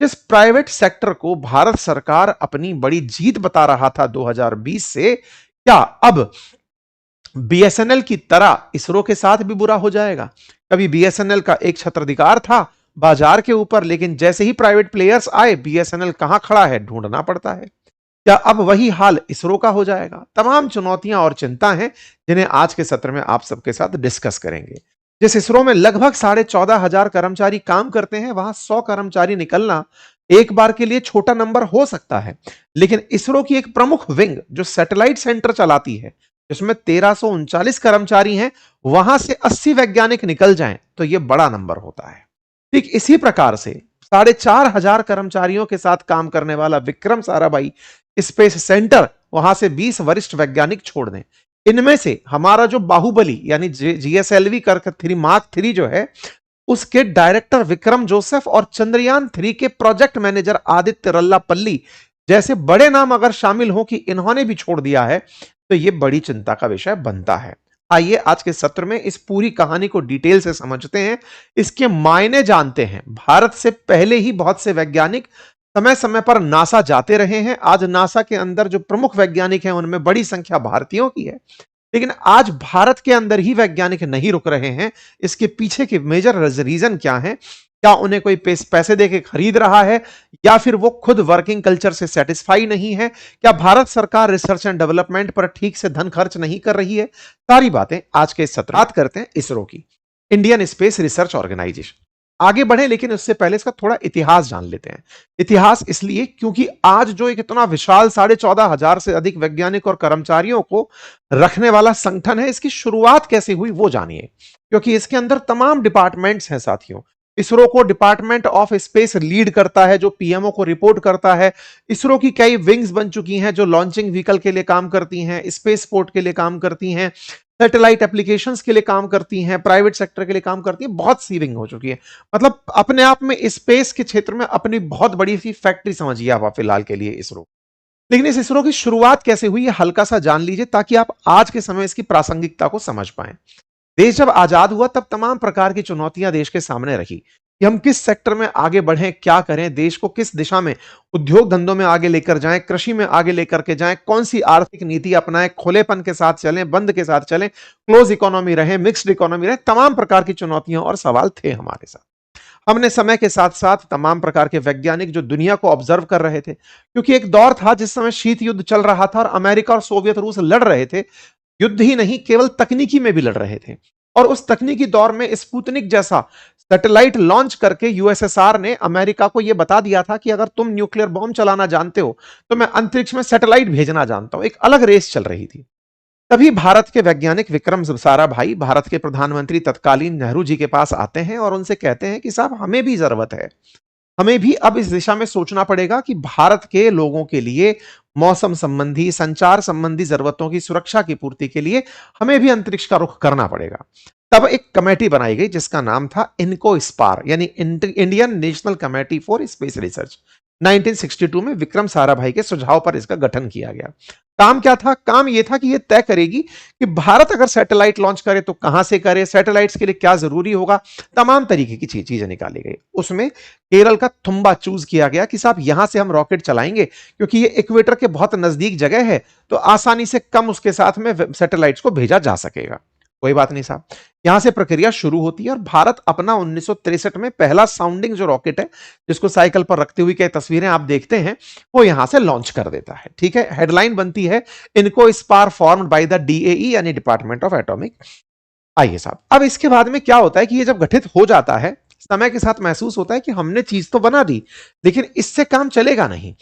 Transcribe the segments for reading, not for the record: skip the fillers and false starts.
जिस private sector को भारत सरकार अपनी बड़ी जीत बता रहा था 2020 से, क्या अब बीएसएनएल की तरह इसरो के साथ भी बुरा हो जाएगा? कभी बीएसएनएल का एक छत्राधिकार था बाजार के ऊपर, लेकिन जैसे ही प्राइवेट प्लेयर्स आए, बीएसएनएल कहां खड़ा है ढूंढना पड़ता है। क्या अब वही हाल इसरो का हो जाएगा? तमाम चुनौतियां और चिंता हैं जिन्हें आज के सत्र में आप सबके साथ डिस्कस करेंगे। जिस इसरो में लगभग 14,500 कर्मचारी काम करते हैं, वहां 100 कर्मचारी निकलना एक बार के लिए छोटा नंबर हो सकता है, लेकिन इसरो की एक प्रमुख विंग जो सैटेलाइट सेंटर चलाती है, जिसमें 1339 कर्मचारी हैं, वहां से 80 वैज्ञानिक निकल जाएं तो यह बड़ा नंबर होता है। ठीक इसी प्रकार से 4,500 कर्मचारियों के साथ काम करने वाला विक्रम साराभाई स्पेस सेंटर, वहां से 20 वरिष्ठ वैज्ञानिक छोड़ दें। इनमें से हमारा जो बाहुबली यानी जीएसएलवी कर्क 3 मार्क 3 जो है, उसके डायरेक्टर विक्रम जोसेफ और चंद्रयान 3 के प्रोजेक्ट मैनेजर आदित्य रल्लापल्ली जैसे बड़े नाम अगर शामिल हो कि इन्होंने भी छोड़ दिया है, तो यह बड़ी चिंता का विषय बनता है। आइए आज के सत्र में इस पूरी कहानी को डिटेल से समझते हैं, इसके मायने जानते हैं। भारत से पहले ही बहुत से वैज्ञानिक समय समय पर नासा जाते रहे हैं। आज नासा के अंदर जो प्रमुख वैज्ञानिक हैं, उनमें बड़ी संख्या भारतीयों की है, लेकिन आज भारत के अंदर ही वैज्ञानिक नहीं रुक रहे हैं। इसके पीछे के मेजर रीजन क्या है? क्या उन्हें कोई पैसे देके खरीद रहा है, या फिर वो खुद वर्किंग कल्चर से सेटिस्फाई नहीं है? क्या भारत सरकार रिसर्च एंड डेवलपमेंट पर ठीक से धन खर्च नहीं कर रही है? सारी बातें आज के इस सत्र बात करते हैं इसरो की, इंडियन स्पेस रिसर्च ऑर्गेनाइजेशन। आगे बढ़े, लेकिन उससे पहले इसका थोड़ा इतिहास जान लेते हैं। इतिहास इसलिए क्योंकि आज जो एक इतना विशाल 14,500 से अधिक वैज्ञानिक और कर्मचारियों को रखने वाला संगठन है, इसकी शुरुआत कैसे हुई वो जानिए, क्योंकि इसके अंदर तमाम डिपार्टमेंट्स हैं साथियों। इसरो को डिपार्टमेंट ऑफ स्पेस लीड करता है, जो पीएमओ को रिपोर्ट करता है। इसरो की कई विंग्स बन चुकी हैं जो लॉन्चिंग व्हीकल के लिए काम करती हैं, स्पेस पोर्ट के लिए काम करती हैं, सैटेलाइट एप्लीकेशंस के लिए काम करती हैं, प्राइवेट सेक्टर के लिए काम करती हैं। बहुत सी विंग हो चुकी है, मतलब अपने आप में स्पेस के क्षेत्र में अपनी बहुत बड़ी सी फैक्ट्री समझिए आप फिलहाल के लिए इसरो। लेकिन इस इसरो की शुरुआत कैसे हुई, ये हल्का सा जान लीजिए ताकि आप आज के समय इसकी प्रासंगिकता को समझ पाएं। देश जब आजाद हुआ तब तमाम प्रकार की चुनौतियां देश के सामने रखी कि हम किस सेक्टर में आगे बढ़ें, क्या करें, देश को किस दिशा में उद्योग धंधों में आगे लेकर जाएं, कृषि में आगे लेकर के जाएं, कौन सी आर्थिक नीति अपनाएं, खुलेपन के साथ चलें, बंद के साथ चलें, क्लोज इकोनॉमी रहे, मिक्स्ड इकोनॉमी रहे। तमाम प्रकार की चुनौतियां और सवाल थे हमारे साथ। हमने समय के साथ साथ तमाम प्रकार के वैज्ञानिक जो दुनिया को ऑब्जर्व कर रहे थे, क्योंकि एक दौर था जिस समय शीत युद्ध चल रहा था और अमेरिका और सोवियत रूस लड़ रहे थे। युद्ध ही नहीं, केवल तकनीकी में भी लड़ रहे थे। और उस तकनीकी दौर में स्पुतनिक जैसा सैटेलाइट लॉन्च करके यूएसएसआर ने अमेरिका को यह बता दिया था कि अगर तुम न्यूक्लियर बॉम्ब चलाना जानते हो तो मैं अंतरिक्ष में सैटेलाइट भेजना जानता हूं। एक अलग रेस चल रही थी। तभी भारत के वैज्ञानिक विक्रम साराभाई भारत के प्रधानमंत्री तत्कालीन नेहरू जी के पास आते हैं और उनसे कहते हैं कि साहब, हमें भी जरूरत है, हमें भी अब इस दिशा में सोचना पड़ेगा कि भारत के लोगों के लिए मौसम संबंधी, संचार संबंधी जरूरतों की सुरक्षा की पूर्ति के लिए हमें भी अंतरिक्ष का रुख करना पड़ेगा। तब एक कमेटी बनाई गई जिसका नाम था इनको स्पार, यानी Indian national committee for space research. 1962 में विक्रम साराभाई के सुझाव पर इसका गठन किया गया। काम क्या था? काम यह था कि यह तय करेगी कि भारत अगर सैटेलाइट लॉन्च करे तो कहां से करे, सैटेलाइट्स के लिए क्या जरूरी होगा, तमाम तरीके की चीजें निकाली गई। उसमें केरल का तुम्बा चूज किया गया कि साहब यहां से हम रॉकेट चलाएंगे, क्योंकि ये इक्वेटर के बहुत नजदीक जगह है, तो आसानी से कम उसके साथ में सैटेलाइट्स को भेजा जा सकेगा। कोई बात नहीं साहब, यहां से प्रक्रिया शुरू होती है और भारत अपना 1963 में पहला साउंडिंग जो रॉकेट है, जिसको साइकिल पर रखते हुए कई तस्वीरें आप देखते हैं, वो यहां से लॉन्च कर देता है। ठीक है, हेडलाइन बनती है इनको spar formed by the DAE, यानी डिपार्टमेंट ऑफ एटॉमिक। आइए साहब, अब इसके बाद में क्या होता है कि ये जब गठित हो जाता है, समय के साथ महसूस होता है कि हमने चीज तो बना दी, लेकिन इससे काम चलेगा नहीं।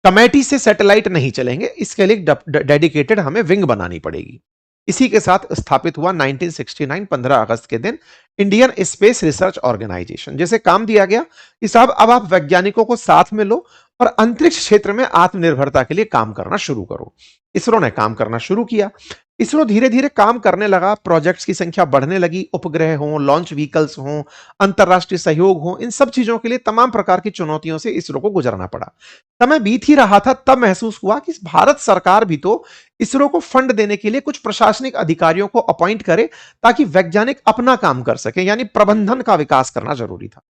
कमेटी से सैटेलाइट नहीं चलेंगे, इसके लिए डेडिकेटेड हमें विंग बनानी पड़ेगी। इसी के साथ स्थापित हुआ 1969 15 अगस्त के दिन इंडियन स्पेस रिसर्च ऑर्गेनाइजेशन, जैसे काम दिया गया कि साहब अब आप वैज्ञानिकों को साथ में लो और अंतरिक्ष क्षेत्र में आत्मनिर्भरता के लिए काम करना शुरू करो। इसरो ने काम करना शुरू किया। इसरो धीरे धीरे काम करने लगा, प्रोजेक्ट्स की संख्या बढ़ने लगी, उपग्रह हों, लॉन्च व्हीकल्स हों, अंतरराष्ट्रीय सहयोग हो, इन सब चीजों के लिए तमाम प्रकार की चुनौतियों से इसरो को गुजरना पड़ा। समय बीत ही रहा था, तब महसूस हुआ कि भारत सरकार भी तो इसरो को फंड देने के लिए कुछ प्रशासनिक अधिकारियों को अपॉइंट करे ताकि वैज्ञानिक अपना काम कर सके, यानी प्रबंधन का विकास करना जरूरी था।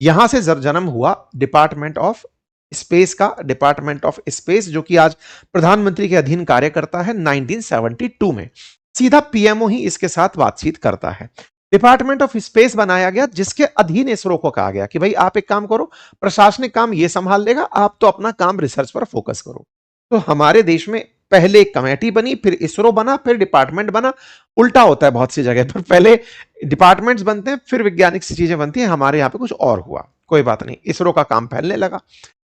यहां से जन्म हुआ डिपार्टमेंट ऑफ स्पेस का, डिपार्टमेंट ऑफ स्पेस, जो कि आज प्रधानमंत्री के अधीन कार्य करता है 1972 में। सीधा पीएमओ ही इसके साथ बातचीत करता है। डिपार्टमेंट ऑफ स्पेस बनाया गया, जिसके अधीन इसरो को कहा गया कि भाई आप एक काम करो, प्रशासनिक काम ये संभाल लेगा, आप तो अपना काम रिसर्च पर फोकस करो। तो हमारे देश में पहले एक कमेटी बनी, फिर इसरो बना, फिर डिपार्टमेंट बना। उल्टा होता है बहुत सी जगह पर, पहले डिपार्टमेंट्स बनते हैं फिर वैज्ञानिक सी चीजें बनती हैं। हमारे यहाँ पे कुछ और हुआ, कोई बात नहीं। इसरो का काम फैलने लगा,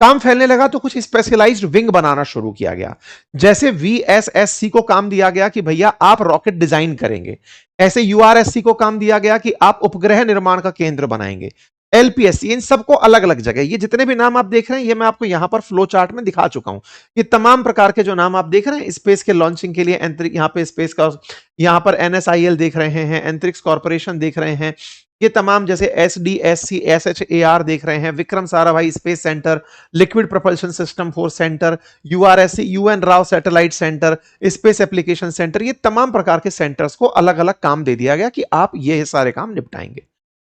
काम फैलने लगा तो कुछ स्पेशलाइज्ड विंग बनाना शुरू किया गया। जैसे वीएसएससी को काम दिया गया कि भैया आप रॉकेट डिजाइन करेंगे, ऐसे यूआरएससी को काम दिया गया कि आप उपग्रह निर्माण का केंद्र बनाएंगे, एलपीएससी, इन सबको अलग अलग जगह, ये जितने भी नाम आप देख रहे हैं ये मैं आपको यहां पर फ्लो चार्ट में दिखा चुका हूं। ये तमाम प्रकार के जो नाम आप देख रहे हैं स्पेस के लॉन्चिंग के लिए, अंतरिक्ष, यहां पे स्पेस का, यहां पर एनएसआईएल देख रहे हैं, अंतरिक्ष कॉर्पोरेशन देख रहे हैं, ये तमाम जैसे एसडीएससी, एसएचएआर देख रहे हैं, Vikram Sarabhai space centre, liquid propulsion system force centre, URSC, UN Rao satellite centre, space application centre, ये तमाम प्रकार के सेंटर्स को अलग अलग काम दे दिया गया कि आप ये सारे काम निपटाएंगे।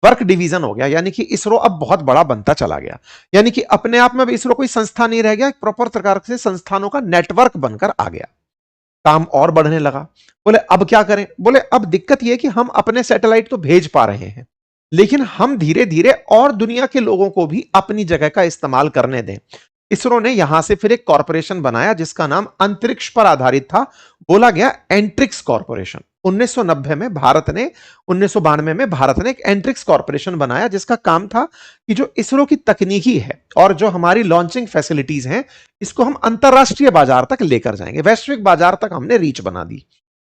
वर्क डिवीजन हो गया, यानी कि इसरो अब बहुत बड़ा बनता चला गया। यानी कि अपने आप में अब इसरो कोई संस्था नहीं रह गया, एक प्रॉपर प्रकार से संस्थानों का नेटवर्क बनकर आ गया। काम और बढ़ने लगा। बोले अब क्या करें? बोले अब दिक्कत यह कि हम अपने सैटेलाइट तो भेज पा रहे हैं, लेकिन हम धीरे धीरे और दुनिया के लोगों को भी अपनी जगह का इस्तेमाल करने दें। इसरो ने यहां से फिर एक कॉरपोरेशन बनाया जिसका नाम अंतरिक्ष पर आधारित था, बोला गया एंट्रिक्स कॉरपोरेशन। 1990 में भारत ने 1992 में भारत ने एक एंट्रिक्स कॉरपोरेशन बनाया जिसका काम था कि जो इसरो की तकनीकी है और जो हमारी लॉन्चिंग फैसिलिटीज हैं, इसको हम अंतरराष्ट्रीय बाजार तक लेकर जाएंगे, वैश्विक बाजार तक हमने रीच बना दी।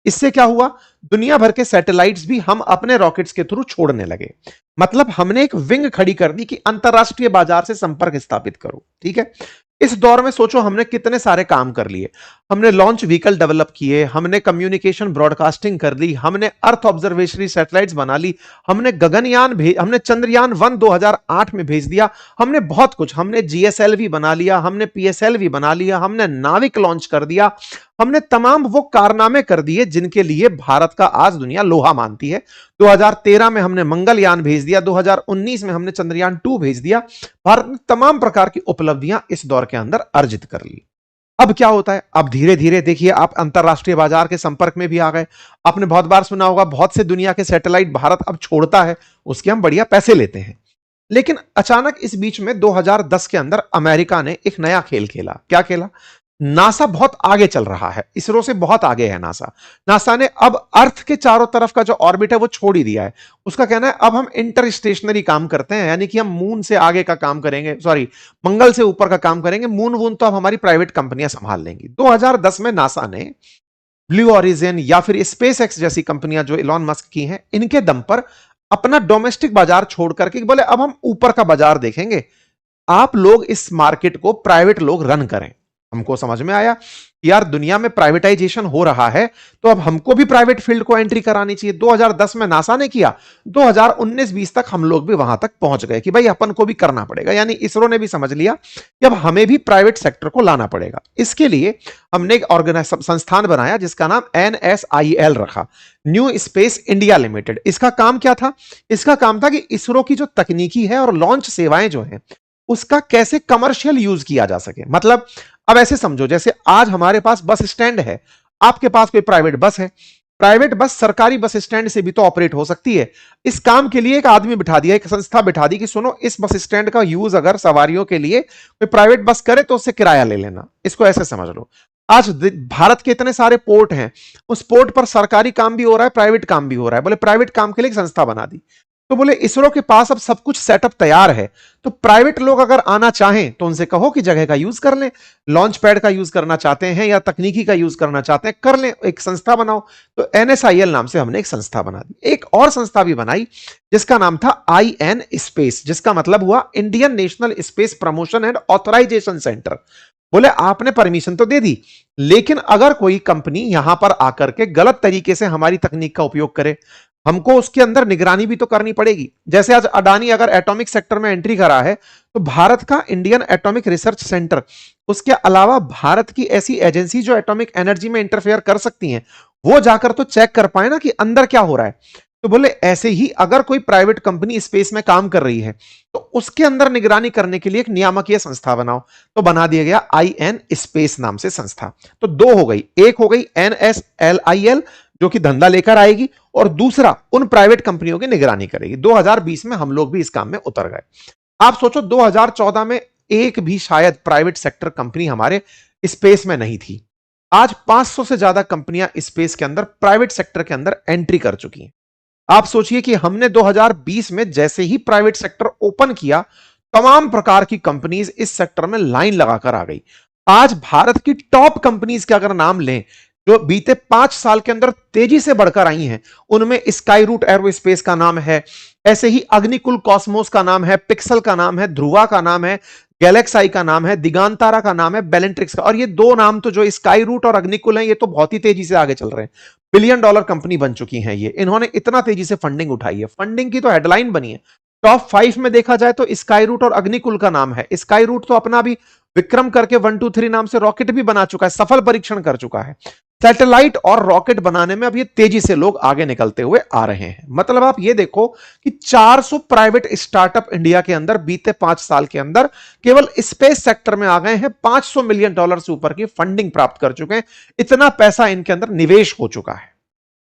इससे क्या हुआ? दुनिया भर के सैटेलाइट्स भी हम अपने रॉकेट्स के थ्रू छोड़ने लगे। मतलब हमने एक विंग खड़ी कर दी कि अंतरराष्ट्रीय बाजार से संपर्क स्थापित करो। ठीक है, इस दौर में सोचो हमने कितने सारे काम कर लिए। हमने लॉन्च व्हीकल डेवलप किए, हमने कम्युनिकेशन ब्रॉडकास्टिंग कर ली, हमने अर्थ ऑब्जर्वेशनरी सैटेलाइट्स बना ली, हमने गगनयान हमने चंद्रयान 1 2008 में भेज दिया, हमने बहुत कुछ, हमने जीएसएलवी बना लिया, हमने पीएसएलवी बना लिया, हमने नाविक लॉन्च कर दिया, हमने तमाम वो कारनामे कर दिए जिनके लिए भारत का आज दुनिया लोहा मानती है। 2013 में हमने मंगलयान भेज दिया, 2019 में हमने चंद्रयान 2 भेज दिया। भारत ने तमाम प्रकार की उपलब्धियां इस दौर के अंदर अर्जित कर ली। अब क्या होता है? अब धीरे धीरे देखिए आप अंतरराष्ट्रीय बाजार के संपर्क में भी आ गए। आपने बहुत बार सुना होगा बहुत से दुनिया के सैटेलाइट भारत अब छोड़ता है, उसके हम बढ़िया पैसे लेते हैं। लेकिन अचानक इस बीच में 2010 के अंदर अमेरिका ने एक नया खेल खेला। क्या खेला? नासा बहुत आगे चल रहा है, इसरो से बहुत आगे है नासा। नासा ने अब अर्थ के चारों तरफ का जो ऑर्बिट है वो छोड़ ही दिया है। उसका कहना है अब हम इंटर स्टेशनरी काम करते हैं, यानी कि हम मून से आगे का काम करेंगे, सॉरी मंगल से ऊपर का काम करेंगे, मून वून तो अब हमारी प्राइवेट कंपनियां संभाल लेंगी। 2010 में नासा ने ब्लू ओरिजिन या फिर स्पेस एक्स जैसी कंपनियां जो इलॉन मस्क की हैं, इनके दम पर अपना डोमेस्टिक बाजार छोड़ करके बोले अब हम ऊपर का बाजार देखेंगे, आप लोग इस मार्केट को प्राइवेट लोग रन करें। हमको समझ में आया कि यार दुनिया में प्राइवेटाइजेशन हो रहा है तो अब हमको भी प्राइवेट फील्ड को एंट्री करानी चाहिए। 2010 में नासा ने किया, 2019-20 तक हम लोग भी वहां तक पहुंच गए कि भाई अपन को भी करना पड़ेगा। यानी इसरो ने भी समझ लिया कि अब हमें भी प्राइवेट सेक्टर को लाना पड़ेगा। इसके लिए हमने एक संस्थान बनाया जिसका नाम NSIL रखा, न्यू स्पेस इंडिया लिमिटेड। इसका काम क्या था? इसका काम था कि इसरो की जो तकनीकी है और लॉन्च सेवाएं जो हैं उसका कैसे कमर्शियल यूज किया जा सके। मतलब अब ऐसे समझो जैसे आज हमारे पास बस स्टैंड है, आपके पास कोई प्राइवेट बस है, प्राइवेट बस सरकारी बस स्टैंड से भी तो ऑपरेट हो सकती है। इस काम के लिए एक आदमी बिठा दिया, एक संस्था बिठा दी कि सुनो इस बस स्टैंड का यूज अगर सवारियों के लिए कोई प्राइवेट बस करे तो उससे किराया ले लेना। इसको ऐसे समझ लो, आज भारत के इतने सारे पोर्ट हैं, उस पोर्ट पर सरकारी काम भी हो रहा है, प्राइवेट काम भी हो रहा है। बोले प्राइवेट काम के लिए एक संस्था बना दी। तो बोले इसरो के पास अब सब कुछ सेटअप तैयार है, तो प्राइवेट लोग अगर आना चाहें तो उनसे कहो कि जगह का यूज कर लें, लॉन्च पैड का यूज करना चाहते हैं या तकनीकी का यूज करना चाहते हैं कर लें, एक संस्था बनाओ। तो NSIL नाम से हमने एक संस्था बना दी। एक और संस्था भी बनाई जिसका नाम था IN स्पेस, जिसका मतलब हुआ Indian national space promotion and authorisation centre. बोले आपने परमिशन तो दे दी, लेकिन अगर कोई कंपनी यहां पर आकर के गलत तरीके से हमारी तकनीक का उपयोग करे, हमको उसके अंदर निगरानी भी तो करनी पड़ेगी। जैसे आज अडानी अगर एटॉमिक सेक्टर में एंट्री करा है तो भारत का इंडियन एटॉमिक रिसर्च सेंटर, उसके अलावा भारत की ऐसी एजेंसी जो एटॉमिक एनर्जी में इंटरफेयर कर सकती हैं, वो जाकर तो चेक कर पाए ना कि अंदर क्या हो रहा है। तो बोले ऐसे ही अगर कोई प्राइवेट कंपनी स्पेस में काम कर रही है तो उसके अंदर निगरानी करने के लिए एक नियामकीय संस्था बनाओ। तो बना दिया गया IN स्पेस नाम से संस्था। तो दो हो गई, एक हो गई NSLIL जो कि धंधा लेकर आएगी, और दूसरा उन प्राइवेट कंपनियों की निगरानी करेगी। 2020 में हम लोग भी इस काम में उतर गए। आप सोचो 2014 में एक भी शायद प्राइवेट सेक्टर कंपनी हमारे स्पेस में नहीं थी। आज 500 से ज्यादा कंपनियां स्पेस के अंदर प्राइवेट सेक्टर के अंदर एंट्री कर चुकी हैं। आप सोचिए कि हमने 2020 में जैसे ही प्राइवेट सेक्टर ओपन किया, तमाम प्रकार की कंपनीज इस सेक्टर में लाइन लगाकर आ गई। आज भारत की टॉप कंपनीज के अगर नाम लें जो बीते 5 साल के अंदर तेजी से बढ़कर आई हैं, उनमें स्काई रूट एरोस्पेस का नाम है, ऐसे ही अग्निकुल कॉस्मोस का नाम है, पिक्सल का नाम है, ध्रुवा का नाम है, गैलेक्साई का नाम है, दिगांतारा का नाम है, बेलेंट्रिक्स का। और ये दो नाम तो जो स्काई रूट और अग्निकुल हैं, ये तो बहुत ही तेजी से आगे चल रहे हैं। बिलियन डॉलर कंपनी बन चुकी हैं ये। इन्होंने इतना तेजी से फंडिंग उठाई है, फंडिंग की तो हेडलाइन बनी है। टॉप 5 में देखा जाए तो स्काई रूट और अग्निकुल का नाम है। स्काई रूट तो अपना भी विक्रम करके 1 2 3 नाम से रॉकेट भी बना चुका है, सफल परीक्षण कर चुका है। सैटेलाइट और रॉकेट बनाने में अब ये तेजी से लोग आगे निकलते हुए आ रहे हैं। मतलब आप ये देखो कि 400 प्राइवेट स्टार्टअप इंडिया के अंदर बीते 5 साल के अंदर केवल स्पेस सेक्टर में आ गए हैं। $500 मिलियन से ऊपर की फंडिंग प्राप्त कर चुके हैं। इतना पैसा इनके अंदर निवेश हो चुका है,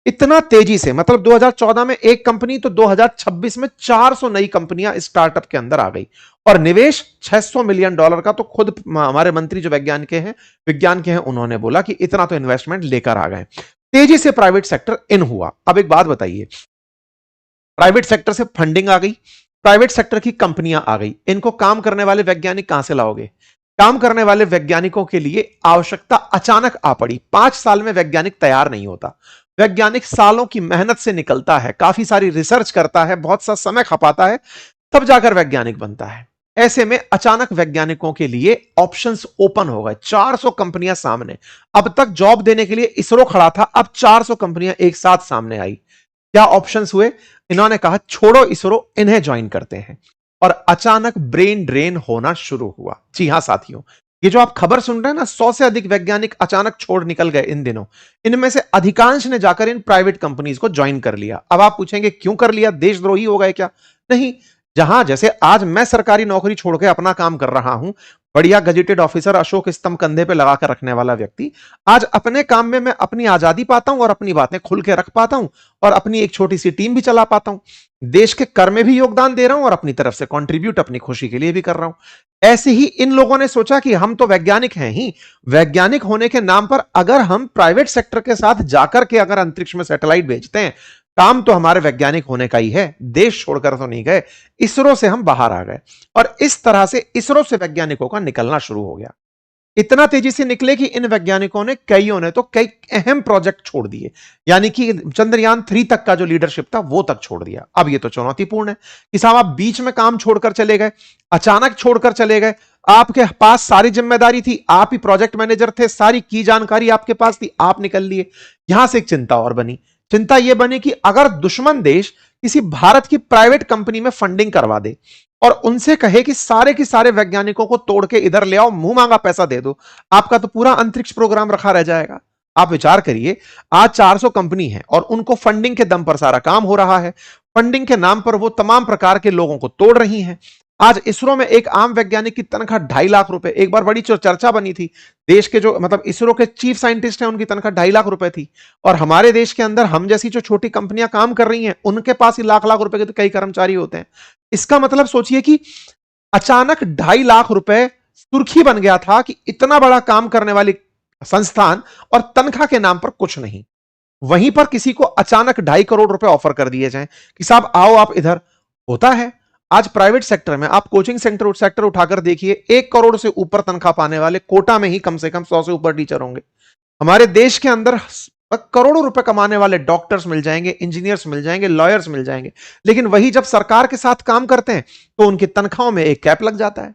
इतना तेजी से। मतलब 2014 में एक कंपनी, तो 2026 में 400 नई कंपनियां स्टार्टअप के अंदर आ गई, और निवेश $600 मिलियन का। तो खुद हमारे मंत्री जो विज्ञान के हैं उन्होंने बोला कि इतना तो इन्वेस्टमेंट लेकर आ गए। तेजी से प्राइवेट सेक्टर इन हुआ। अब एक बात बताइए, प्राइवेट सेक्टर से फंडिंग आ गई, प्राइवेट सेक्टर की कंपनियां आ गई, इनको काम करने वाले वैज्ञानिक कहां से लाओगे? काम करने वाले वैज्ञानिकों के लिए आवश्यकता अचानक आ पड़ी। 5 साल में वैज्ञानिक तैयार नहीं होता। वैज्ञानिक सालों की मेहनत से निकलता है, काफी सारी रिसर्च करता है, बहुत सा समय खपाता है, तब जाकर वैज्ञानिक बनता है। ऐसे में अचानक वैज्ञानिकों के लिए ऑप्शंस ओपन हो गए। 400 कंपनियां सामने। अब तक जॉब देने के लिए इसरो खड़ा था, अब 400 कंपनियां एक साथ सामने आई। क्या ऑप्शंस हुए? इन्होंने कहा छोड़ो इसरो, इन्हें ज्वाइन करते हैं। और अचानक ब्रेन ड्रेन होना शुरू हुआ। जी हां साथियों, ये जो आप खबर सुन रहे हैं ना, 100 से अधिक वैज्ञानिक अचानक छोड़ निकल गए इन दिनों। इनमें से अधिकांश ने जाकर इन प्राइवेट कंपनीज को ज्वाइन कर लिया। अब आप पूछेंगे क्यों कर लिया, देशद्रोही हो गए क्या? नहीं। जहां जैसे आज मैं सरकारी नौकरी छोड़ के अपना काम कर रहा हूं, बढ़िया गजेटेड ऑफिसर, अशोक स्तंभ कंधे पे लगाकर रखने वाला व्यक्ति, आज अपने काम में मैं अपनी आजादी पाता हूं और अपनी बातें खुल के रख पाता हूं, और अपनी एक छोटी सी टीम भी चला पाता हूं। देश के कर में भी योगदान दे रहा हूं और अपनी तरफ से कंट्रीब्यूट अपनी खुशी के लिए भी कर रहा हूं। ऐसे ही इन लोगों ने सोचा कि हम तो वैज्ञानिक हैं ही, वैज्ञानिक होने के नाम पर अगर हम प्राइवेट सेक्टर के साथ जाकर के अगर अंतरिक्ष में सैटेलाइट भेजते हैं, काम तो हमारे वैज्ञानिक होने का ही है, देश छोड़कर तो नहीं गए। इसरो से हम बाहर आ गए, और इस तरह से इसरो से वैज्ञानिकों का निकलना शुरू हो गया। इतना तेजी से निकले कि इन वैज्ञानिकों ने कई अहम प्रोजेक्ट छोड़ दिए, यानी कि चंद्रयान 3 तक का जो लीडरशिप था वो तक छोड़ दिया। अब ये तो चुनौतीपूर्ण है कि साहब आप बीच में काम छोड़कर चले गए, अचानक छोड़कर चले गए, आपके पास सारी जिम्मेदारी थी, आप ही प्रोजेक्ट मैनेजर थे, सारी की जानकारी आपके पास थी, आप निकल लिए। यहां से एक चिंता और बनी। चिंता यह बनी कि अगर दुश्मन देश किसी भारत की प्राइवेट कंपनी में फंडिंग करवा दे और उनसे कहे कि सारे के सारे वैज्ञानिकों को तोड़ के इधर ले आओ, मुंह मांगा पैसा दे दो, आपका तो पूरा अंतरिक्ष प्रोग्राम रखा रह जाएगा। आप विचार करिए, आज 400 कंपनी है और उनको फंडिंग के दम पर सारा काम हो रहा है। फंडिंग के नाम पर वो तमाम प्रकार के लोगों को तोड़ रही हैं। आज इसरो में एक आम वैज्ञानिक की तनख्वाह 2.5 लाख रुपए। एक बार बड़ी चर्चा बनी थी, देश के जो मतलब इसरो के चीफ साइंटिस्ट हैं उनकी तनख्वाह 2.5 लाख रुपए थी, और हमारे देश के अंदर हम जैसी जो छोटी कंपनियां काम कर रही हैं उनके पास ही लाख लाख रुपए के तो कई कर्मचारी होते हैं। इसका मतलब सोचिए कि अचानक 2.5 लाख रुपए सुर्खी बन गया था कि इतना बड़ा काम करने वाली संस्थान और तनख्वाह के नाम पर कुछ नहीं। वहीं पर किसी को अचानक 2.5 करोड़ रुपए ऑफर कर दिए जाएं कि साहब आओ आप इधर। होता है आज प्राइवेट सेक्टर में, आप कोचिंग सेक्टर उठाकर देखिए, 1 करोड़ से ऊपर तनख्वाह पाने वाले कोटा में ही कम से कम 100 से ऊपर टीचर होंगे। हमारे देश के अंदर करोड़ों रुपए कमाने वाले डॉक्टर्स मिल जाएंगे, इंजीनियर्स मिल जाएंगे, लॉयर्स मिल जाएंगे, लेकिन वही जब सरकार के साथ काम करते हैं तो उनकी तनख्वाहों में एक कैप लग जाता है।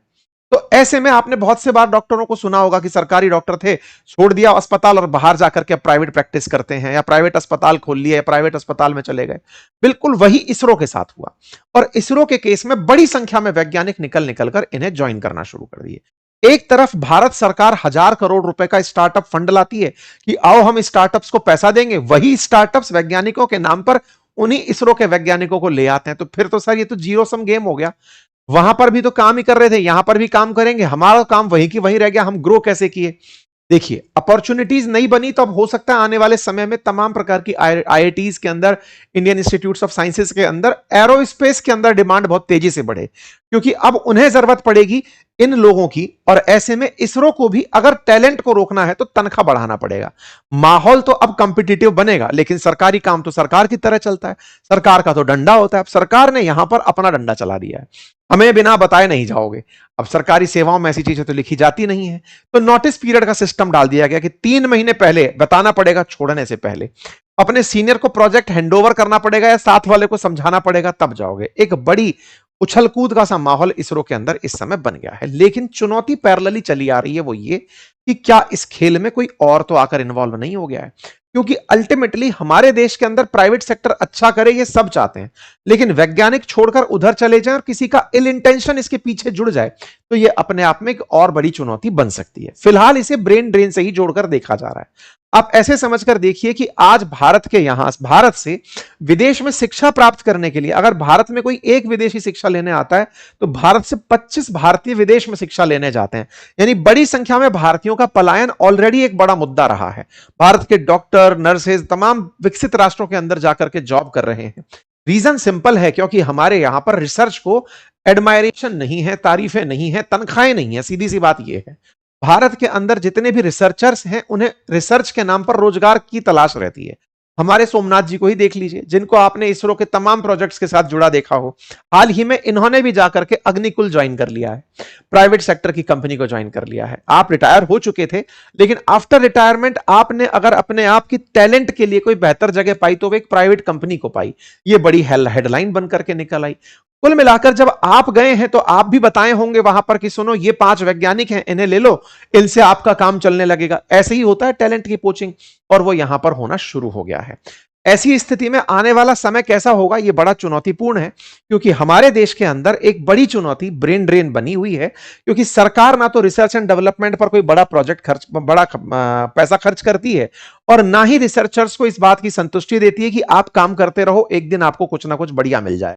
तो ऐसे में आपने बहुत से बार डॉक्टरों को सुना होगा कि सरकारी डॉक्टर थे, छोड़ दिया अस्पताल और बाहर जाकर के प्राइवेट प्रैक्टिस करते हैं, या प्राइवेट अस्पताल खोल लिया या प्राइवेट अस्पताल में चले गए। बिल्कुल वही इसरो के साथ हुआ, और इसरो के केस में बड़ी संख्या में वैज्ञानिक निकल निकल कर इन्हें ज्वाइन करना शुरू कर दिए। एक तरफ भारत सरकार 1000 करोड़ रुपए का स्टार्टअप फंड लाती है कि आओ हम स्टार्टअप्स को पैसा देंगे, वही स्टार्टअप्स वैज्ञानिकों के नाम पर उन्हीं इसरो के वैज्ञानिकों को ले आते हैं, तो फिर तो सर ये तो जीरो सम गेम हो गया। वहां पर भी तो काम ही कर रहे थे, यहां पर भी काम करेंगे, हमारा काम वहीं की वहीं रह गया, हम ग्रो कैसे किए। देखिए अपॉर्चुनिटीज नहीं बनी तो अब हो सकता है आने वाले समय में तमाम प्रकार की आईआईटीज के अंदर, इंडियन इंस्टीट्यूट्स ऑफ साइंसेज के अंदर, एरोस्पेस के अंदर डिमांड बहुत तेजी से बढ़े, क्योंकि अब उन्हें जरूरत पड़ेगी इन लोगों की। और ऐसे में इसरो को भी अगर टैलेंट को रोकना है तो तनख्वाह बढ़ाना पड़ेगा। माहौल तो अब कॉम्पिटिटिव बनेगा, लेकिन सरकारी काम तो सरकार की तरह चलता है, सरकार का तो डंडा होता है। अब सरकार ने यहां पर अपना डंडा चला दिया है, हमें बिना बताए नहीं जाओगे। अब सरकारी सेवाओं में ऐसी चीजें तो लिखी जाती नहीं है, तो नोटिस पीरियड का सिस्टम डाल दिया गया कि 3 महीने पहले बताना पड़ेगा, छोड़ने से पहले अपने सीनियर को प्रोजेक्ट हैंडओवर करना पड़ेगा या साथ वाले को समझाना पड़ेगा, तब जाओगे। एक बड़ी उछल कूद का सा माहौल इसरो के अंदर इस समय बन गया है। लेकिन चुनौती पैरेलली चली आ रही है, वो ये कि क्या इस खेल में कोई और तो आकर इन्वॉल्व नहीं हो गया है। क्योंकि अल्टीमेटली हमारे देश के अंदर प्राइवेट सेक्टर अच्छा करे ये सब चाहते हैं, लेकिन वैज्ञानिक छोड़कर उधर चले जाएं और किसी का इल इंटेंशन इसके पीछे जुड़ जाए तो ये अपने आप में एक और बड़ी चुनौती बन सकती है। फिलहाल इसे ब्रेन ड्रेन से ही जोड़कर देखा जा रहा है। आप ऐसे समझकर देखिए कि आज भारत से विदेश में शिक्षा प्राप्त करने के लिए अगर भारत में कोई एक विदेशी शिक्षा लेने आता है तो भारत से 25 भारतीय विदेश में शिक्षा लेने जाते हैं। यानी बड़ी संख्या में भारतीयों का पलायन ऑलरेडी एक बड़ा मुद्दा रहा है। भारत के डॉक्टर, नर्सेज तमाम विकसित राष्ट्रों के अंदर जाकर के जॉब कर रहे हैं। रीजन सिंपल है, क्योंकि हमारे यहां पर रिसर्च को एडमायरेशन नहीं है, तारीफें नहीं है, तनख्वाहें नहीं है। सीधी सी बात यह है, भारत के अंदर जितने भी रिसर्चर्स हैं उन्हें रिसर्च के नाम पर रोजगार की तलाश रहती है। हमारे सोमनाथ जी को ही देख लीजिए, जिनको आपने इसरो के तमाम प्रोजेक्ट्स के साथ जुड़ा देखा हो। हाल ही में इन्होंने भी जाकर के अग्निकुल ज्वाइन कर लिया है, प्राइवेट सेक्टर की कंपनी को ज्वाइन कर लिया है। आप रिटायर हो चुके थे, लेकिन आफ्टर रिटायरमेंट आपने अगर अपने आप की टैलेंट के लिए कोई बेहतर जगह पाई तो वो एक प्राइवेट कंपनी को पाई। ये बड़ी हेडलाइन बनकर के निकल आई। कुल मिलाकर जब आप गए हैं तो आप भी बताए होंगे वहां पर कि सुनो ये 5 वैज्ञानिक हैं, इन्हें ले लो, इनसे आपका काम चलने लगेगा। ऐसे ही होता है टैलेंट की पोचिंग, और वो यहां पर होना शुरू हो गया है। ऐसी स्थिति में आने वाला समय कैसा होगा ये बड़ा चुनौतीपूर्ण है, क्योंकि हमारे देश के अंदर एक बड़ी चुनौती ब्रेन ड्रेन बनी हुई है। क्योंकि सरकार ना तो रिसर्च एंड डेवलपमेंट पर कोई बड़ा पैसा खर्च करती है, और ना ही रिसर्चर्स को इस बात की संतुष्टि देती है कि आप काम करते रहो, एक दिन आपको कुछ ना कुछ बढ़िया मिल जाए।